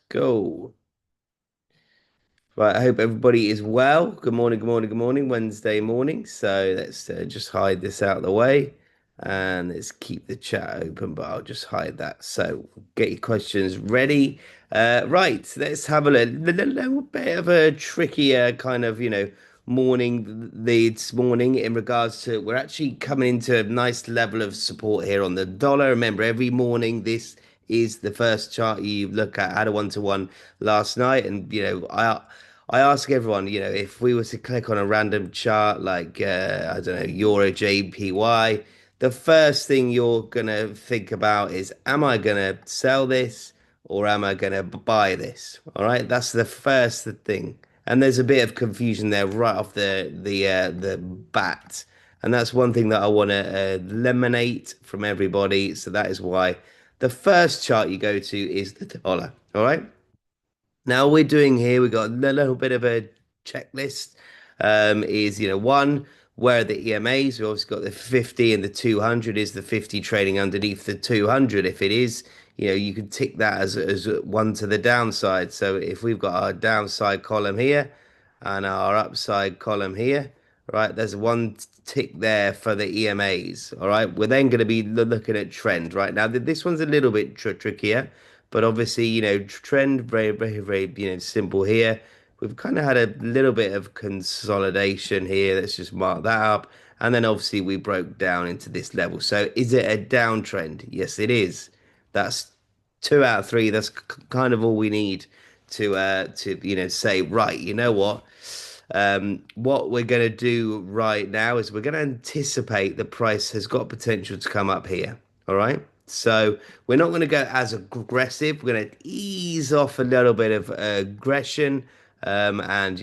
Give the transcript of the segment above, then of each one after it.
Go. Right, I hope everybody is well. Good morning, good morning, good morning. Wednesday morning. So let's just hide this out of the way and let's keep the chat open, but I'll just hide that. So get your questions ready. Right, let's have a little bit of a trickier kind of, morning this morning in regards to we're actually coming into a nice level of support here on the dollar. Remember, every morning this is the first chart you look at. I had a one-to-one last night, and I ask everyone, if we were to click on a random chart like I don't know, Euro JPY, the first thing you're gonna think about is, am I gonna sell this or am I gonna buy this? All right, that's the first thing. And there's a bit of confusion there right off the bat, and that's one thing that I want to eliminate from everybody. So that is why the first chart you go to is the dollar. All right. Now we're doing here, we've got a little bit of a checklist. Is, one, where are the EMAs? We've obviously got the 50 and the 200. Is the 50 trading underneath the 200? If it is, you can tick that as one to the downside. So if we've got our downside column here and our upside column here, right, there's one tick there for the EMAs. All right, we're then going to be looking at trend. Right now, this one's a little bit trickier. But obviously, trend very, very, very, simple here. We've kind of had a little bit of consolidation here. Let's just mark that up. And then obviously we broke down into this level. So is it a downtrend? Yes, it is. That's two out of three. That's kind of all we need to say, right, you know what we're going to do right now is we're going to anticipate the price has got potential to come up here. All right. So we're not going to go as aggressive. We're going to ease off a little bit of aggression. And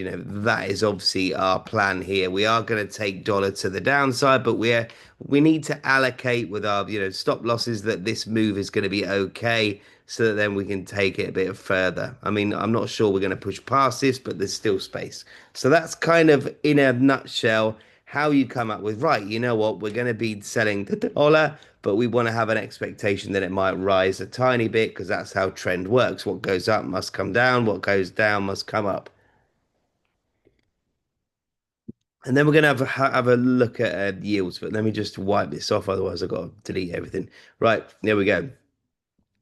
that is obviously our plan here. We are going to take dollar to the downside, but we need to allocate with our stop losses that this move is going to be okay, so that then we can take it a bit further. I mean, I'm not sure we're going to push past this, but there's still space. So that's kind of in a nutshell how you come up with, right, you know what, we're going to be selling the dollar, but we want to have an expectation that it might rise a tiny bit because that's how trend works. What goes up must come down, what goes down must come up. And then we're going to have a look at yields, but let me just wipe this off, otherwise I've got to delete everything. Right, there we go.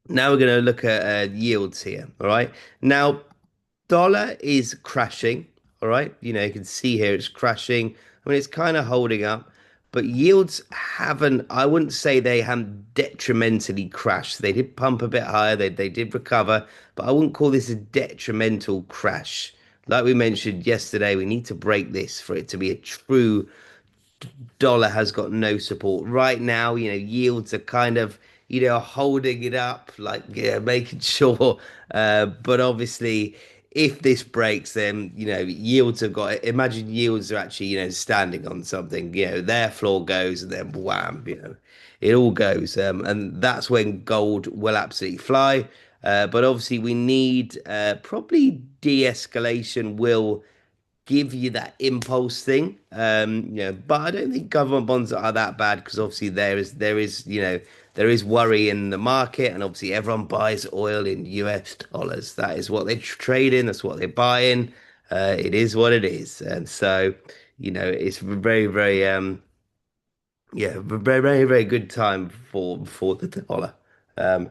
Now we're going to look at yields here. All right. Now, dollar is crashing. All right. You can see here it's crashing. I mean, it's kind of holding up, but yields haven't, I wouldn't say they haven't detrimentally crashed. They did pump a bit higher. They did recover, but I wouldn't call this a detrimental crash. Like we mentioned yesterday, we need to break this for it to be a true dollar has got no support right now. Yields are kind of holding it up, like, making sure. But obviously, if this breaks, then yields have got. Imagine yields are actually standing on something. Their floor goes, and then wham, it all goes. And that's when gold will absolutely fly. But obviously, we need probably de-escalation will give you that impulse thing. But I don't think government bonds are that bad because obviously there is worry in the market, and obviously everyone buys oil in US dollars. That is what they trade in. That's what they buy in. It is what it is, and so it's very, very yeah, very, very, very good time for the dollar. Um,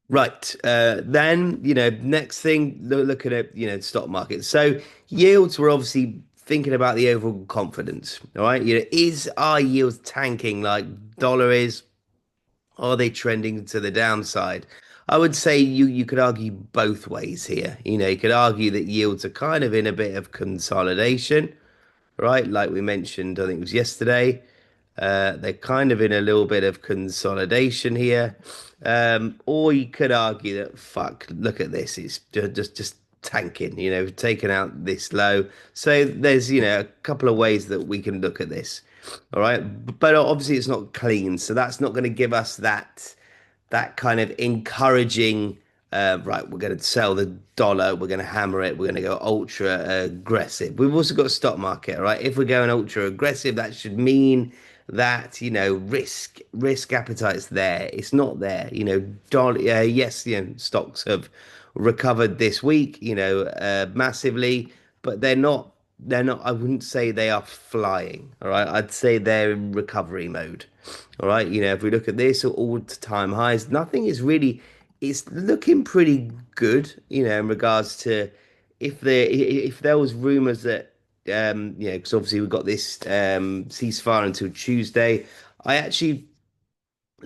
Right. Then, next thing, looking at, stock market. So yields, we're obviously thinking about the overall confidence. All right. Is our yields tanking like dollar is? Are they trending to the downside? I would say you could argue both ways here. You could argue that yields are kind of in a bit of consolidation, right? Like we mentioned, I think it was yesterday. They're kind of in a little bit of consolidation here. Or you could argue that, fuck, look at this, it's just tanking, taking out this low. So there's, a couple of ways that we can look at this. All right. But obviously it's not clean. So that's not going to give us that kind of encouraging, right, we're going to sell the dollar, we're going to hammer it, we're going to go ultra aggressive. We've also got a stock market, right? If we're going ultra aggressive, that should mean that, risk appetite's there. It's not there. Yes, stocks have recovered this week, massively, but they're not, I wouldn't say they are flying. All right. I'd say they're in recovery mode. All right. If we look at this all-time highs, nothing is really, it's looking pretty good, in regards to if there was rumors that because obviously we've got this ceasefire until Tuesday. I actually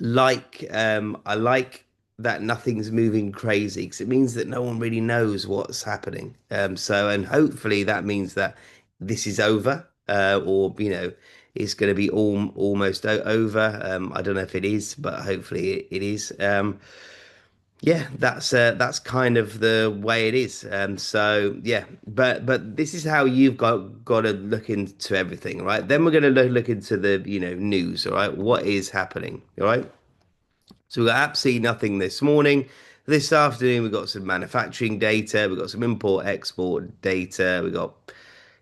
I like that nothing's moving crazy because it means that no one really knows what's happening. And hopefully that means that this is over, or it's going to be almost over. I don't know if it is, but hopefully it is. Yeah, that's kind of the way it is. So yeah, but this is how you've got to look into everything, right? Then we're going to look into the news, all right? What is happening, all right? So we got absolutely nothing this morning. This afternoon we got some manufacturing data, we got some import export data, we got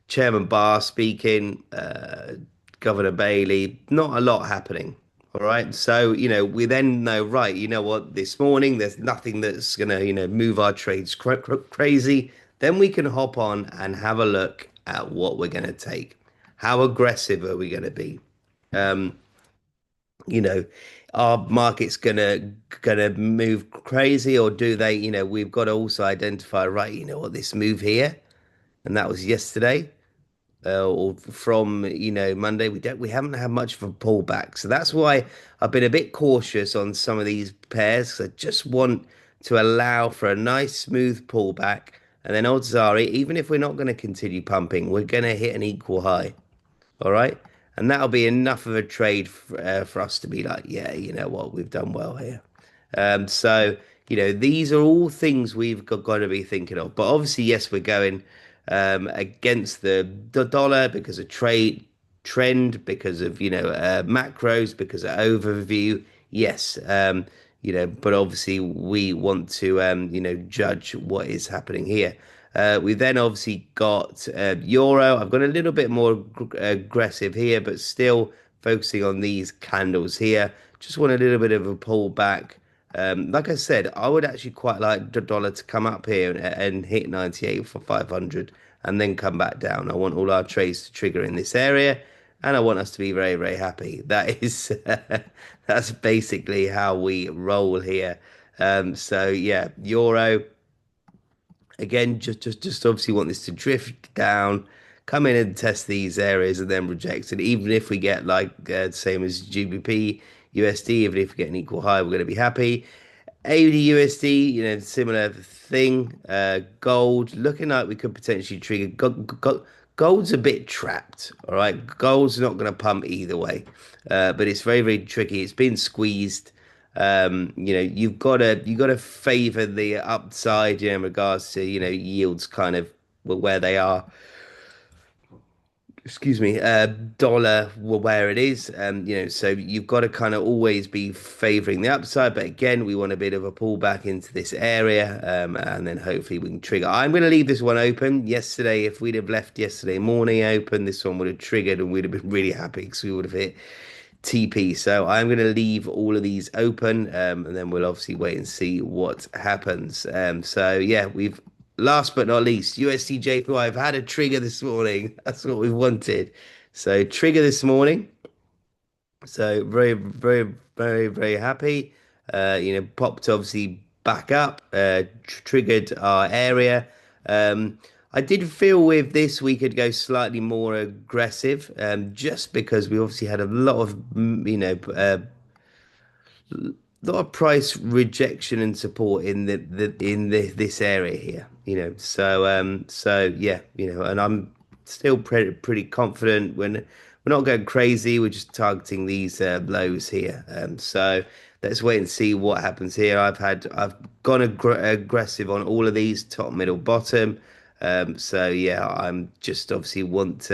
Chairman Barr speaking, Governor Bailey, not a lot happening. All right. So, we then know, right, you know what, this morning there's nothing that's going to, move our trades crazy. Then we can hop on and have a look at what we're going to take. How aggressive are we going to be? Um, you know, are markets gonna move crazy or do they, we've got to also identify, right, what, this move here, and that was yesterday or from Monday, we haven't had much of a pullback, so that's why I've been a bit cautious on some of these pairs 'cause I just want to allow for a nice smooth pullback, and then odds are, even if we're not going to continue pumping, we're going to hit an equal high. All right. And that'll be enough of a trade for us to be like, yeah, you know what, we've done well here. So, these are all things we've got to be thinking of. But obviously, yes, we're going against the dollar because of trade trend, because of, macros, because of overview. Yes. But obviously we want to, judge what is happening here. We then obviously got euro. I've gone a little bit more aggressive here, but still focusing on these candles here. Just want a little bit of a pullback. Like I said, I would actually quite like the dollar to come up here and hit 98 for 500 and then come back down. I want all our trades to trigger in this area and I want us to be very, very happy. That is, that's basically how we roll here. So yeah, euro. Again, just obviously want this to drift down, come in and test these areas and then reject it. Even if we get like same as GBP, USD, even if we get an equal high, we're going to be happy. AUD USD, similar thing. Gold, looking like we could potentially trigger. Gold's a bit trapped, all right? Gold's not going to pump either way, but it's very, very tricky. It's been squeezed. You've got to favor the upside, in regards to, yields kind of where they are. Excuse me, dollar where it is. So you've got to kind of always be favoring the upside. But again, we want a bit of a pullback into this area, and then hopefully we can trigger. I'm going to leave this one open. Yesterday, if we'd have left yesterday morning open, this one would have triggered and we'd have been really happy because we would have hit TP. So I'm going to leave all of these open, and then we'll obviously wait and see what happens. So yeah, we've last but not least, USD JPY. I've had a trigger this morning. That's what we wanted. So trigger this morning. So very, very, very, very happy. Popped obviously back up, triggered our area. I did feel with this we could go slightly more aggressive, just because we obviously had a lot of, lot of price rejection and support in the this area here, so yeah, and I'm still pretty confident when we're not going crazy, we're just targeting these lows here. So let's wait and see what happens here. I've gone aggressive on all of these, top, middle, bottom. So yeah, I'm just obviously want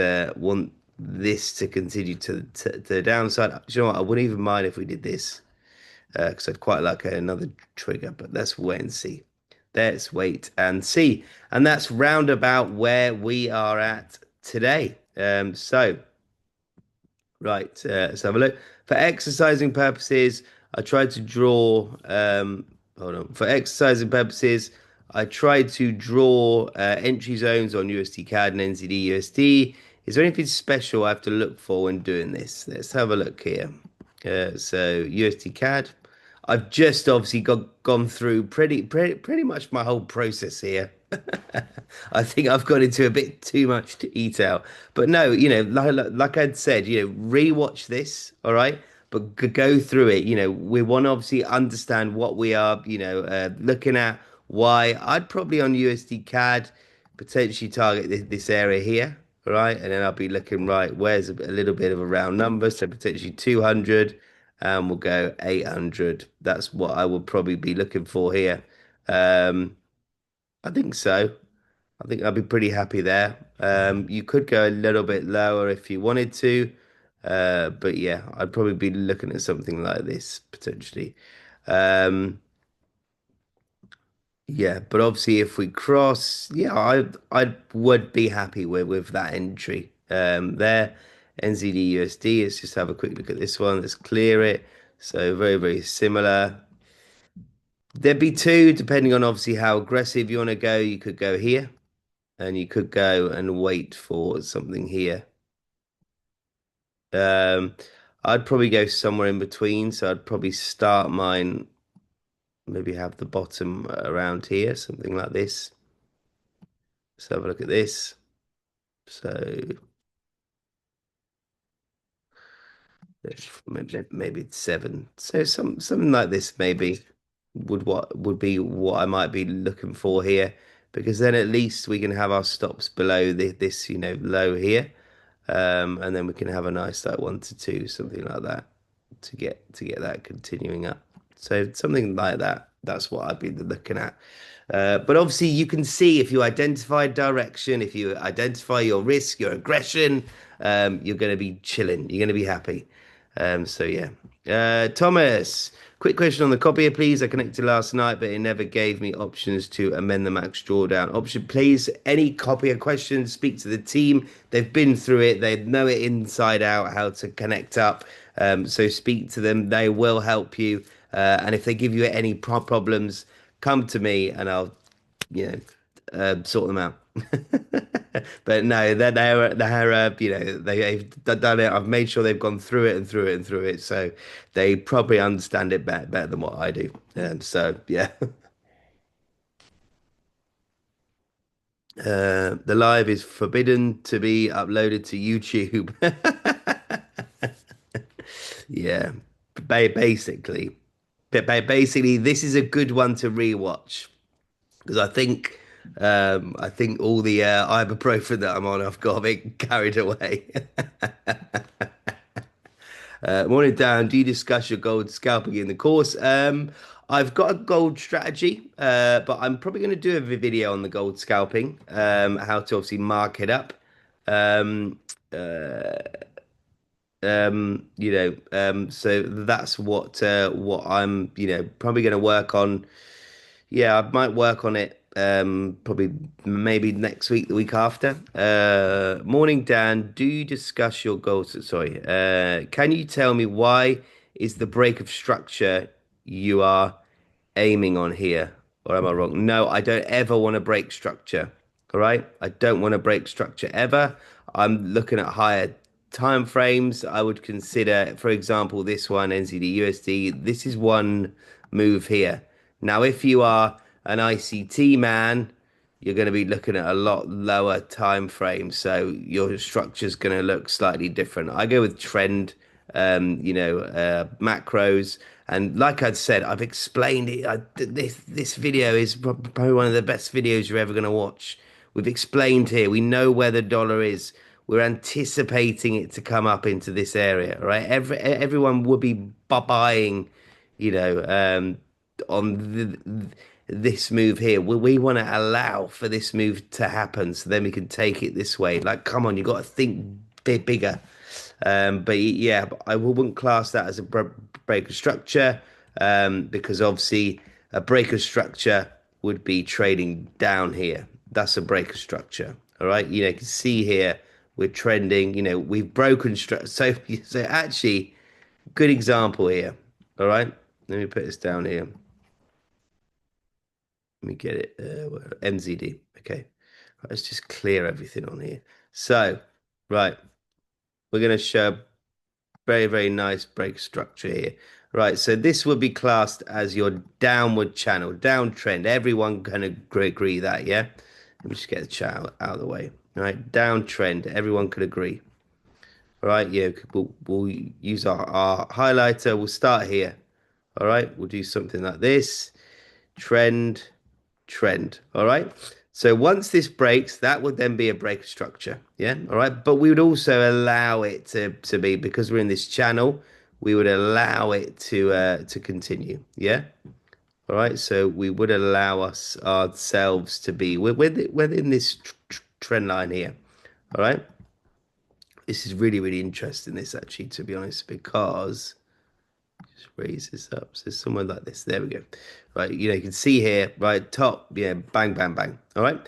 this to continue to the downside. Do you know what, I wouldn't even mind if we did this, because I'd quite like another trigger, but let's wait and see. Let's wait and see. And that's roundabout where we are at today. So Right, let's have a look. For exercising purposes, I tried to draw. Hold on. For exercising purposes, I tried to draw entry zones on USD CAD and NZD USD. Is there anything special I have to look for when doing this? Let's have a look here. So USD CAD. I've just obviously gone through pretty much my whole process here. I think I've gone into a bit too much detail, but no, like I'd said, rewatch this, all right, but go through it. We want to obviously understand what we are, looking at. Why I'd probably on USD CAD potentially target this area here, all right, and then I'll be looking right. Where's a little bit of a round number, so potentially 200, and we'll go 800. That's what I would probably be looking for here. Um, I think so. I think I'd be pretty happy there. You could go a little bit lower if you wanted to, but yeah, I'd probably be looking at something like this potentially. Um, yeah, but obviously if we cross, yeah, I would be happy with that entry. There, NZD USD. Let's just have a quick look at this one. Let's clear it. So very similar. There'd be two, depending on obviously how aggressive you want to go. You could go here, and you could go and wait for something here. Um, I'd probably go somewhere in between. So I'd probably start mine, maybe have the bottom around here, something like this. Let's have a look at this. So maybe it's seven. So something like this maybe would be what I might be looking for here, because then at least we can have our stops below this low here. And then we can have a nice like 1 to 2, something like that, to get that continuing up. So something like that. That's what I'd be looking at. But obviously, you can see if you identify direction, if you identify your risk, your aggression, you're going to be chilling. You're going to be happy. So yeah. Thomas, quick question on the copier, please. I connected last night, but it never gave me options to amend the max drawdown option. Please, any copier questions, speak to the team. They've been through it. They know it inside out how to connect up. So speak to them. They will help you. And if they give you any problems, come to me and I'll, you know, sort them out. But no, they've done it. I've made sure they've gone through it and through it and through it, so they probably understand it better than what I do. So yeah, the live is forbidden to be uploaded to YouTube. Yeah, basically, basically, this is a good one to rewatch. Because I think all the ibuprofen that I'm on, I've got a bit carried away. Morning, Dan. Do you discuss your gold scalping in the course? I've got a gold strategy, but I'm probably going to do a video on the gold scalping, how to obviously mark it up. Um, so that's what I'm, probably going to work on. Yeah, I might work on it probably maybe next week, the week after. Morning, Dan. Do you discuss your goals? Sorry. Can you tell me why is the break of structure you are aiming on here? Or am I wrong? No, I don't ever want to break structure. All right. I don't want to break structure ever. I'm looking at higher time frames. I would consider, for example, this one, NZD USD. This is one move here. Now, if you are an ICT man, you're going to be looking at a lot lower time frames. So your structure's going to look slightly different. I go with trend, macros. And like I'd said, I've explained it. This video is probably one of the best videos you're ever going to watch. We've explained here. We know where the dollar is. We're anticipating it to come up into this area, right? Everyone would be buying, you know, on this move here. We want to allow for this move to happen, so then we can take it this way. Like, come on, you got to think bigger. But yeah, I wouldn't class that as a break of structure, because obviously a break of structure would be trading down here. That's a break of structure. All right, you can see here We're trending. We've broken so actually, good example here. All right, let me put this down here. Let me get it. MZD. Okay, let's just clear everything on here. So, right, we're going to show very, very nice break structure here. Right, so this would be classed as your downward channel, downtrend. Everyone can agree that, yeah? Let me just get the chat out of the way. All right, downtrend. Everyone could agree. All right, yeah, we'll use our highlighter. We'll start here. All right, we'll do something like this. Trend, trend. All right. So once this breaks, that would then be a break structure. Yeah. All right. But we would also allow it to be, because we're in this channel, we would allow it to continue. Yeah. All right. So we would allow ourselves to be within this trend line here. All right. This is really, really interesting, this actually, to be honest, because just raise this up. So somewhere like this. There we go. Right, you can see here, right, top, yeah, bang, bang, bang. All right.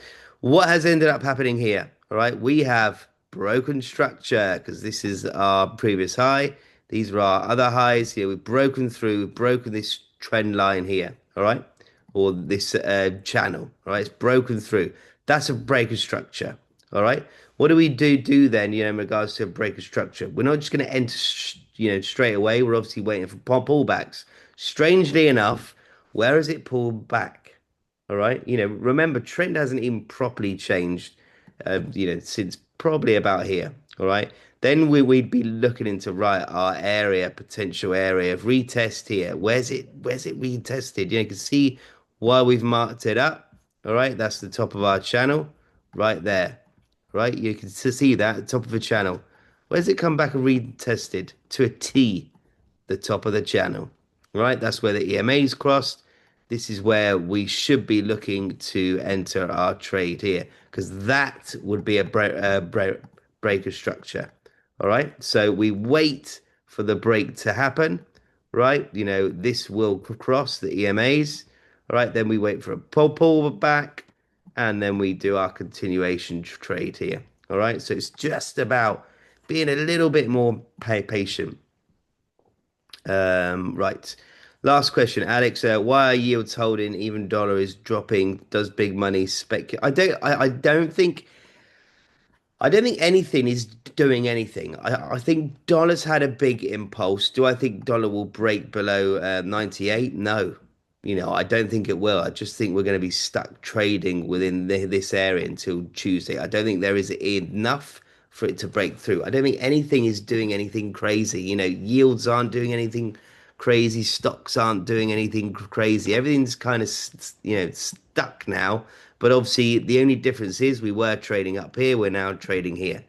What has ended up happening here? All right, we have broken structure because this is our previous high. These are our other highs here. We've broken through, we've broken this trend line here. All right, or this channel. All right, it's broken through. That's a breaker structure. All right. What do we do then? In regards to a breaker structure, we're not just going to enter, straight away. We're obviously waiting for pullbacks. Strangely enough, where has it pulled back? All right. Remember, trend hasn't even properly changed, since probably about here. All right. Then we'd be looking into, right, our potential area of retest here. Where's it retested? You can see why we've marked it up. All right. That's the top of our channel right there. Right. You can see that at the top of the channel. Where's it come back and retested to a T, the top of the channel? Right, that's where the EMA's crossed. This is where we should be looking to enter our trade here, because that would be a breaker structure. All right, so we wait for the break to happen. Right, this will cross the EMAs. All right, then we wait for a pull back, and then we do our continuation trade here. All right, so it's just about being a little bit more patient. Right. Last question, Alex. Why are yields holding even dollar is dropping? Does big money speculate? I don't think anything is doing anything. I think dollar's had a big impulse. Do I think dollar will break below 98? No. I don't think it will. I just think we're going to be stuck trading within this area until Tuesday. I don't think there is enough for it to break through. I don't think anything is doing anything crazy. Yields aren't doing anything crazy. Stocks aren't doing anything crazy. Everything's kind of, stuck now. But obviously, the only difference is we were trading up here. We're now trading here.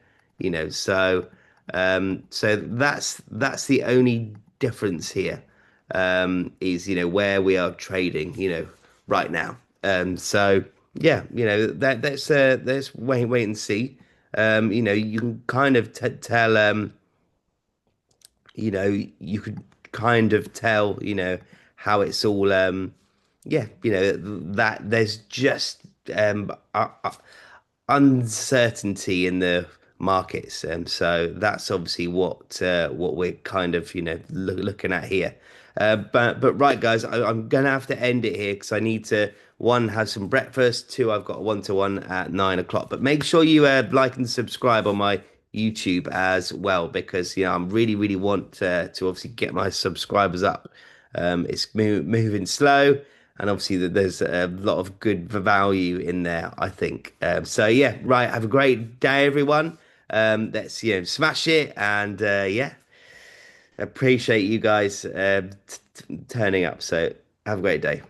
So that's the only difference here, is where we are trading, right now. So yeah, let's wait and see. You can kind of tell, you could kind of tell, how it's all, yeah, that there's just uncertainty in the markets, and so that's obviously what we're kind of looking at here. But right, guys, I'm gonna have to end it here because I need to, one, have some breakfast. Two, I've got a one-to-one at 9 o'clock. But make sure you like and subscribe on my YouTube as well, because I'm really, really want to obviously get my subscribers up. It's moving slow, and obviously there's a lot of good value in there, I think. So yeah, right. Have a great day, everyone. Let's smash it, and yeah, appreciate you guys turning up. So have a great day.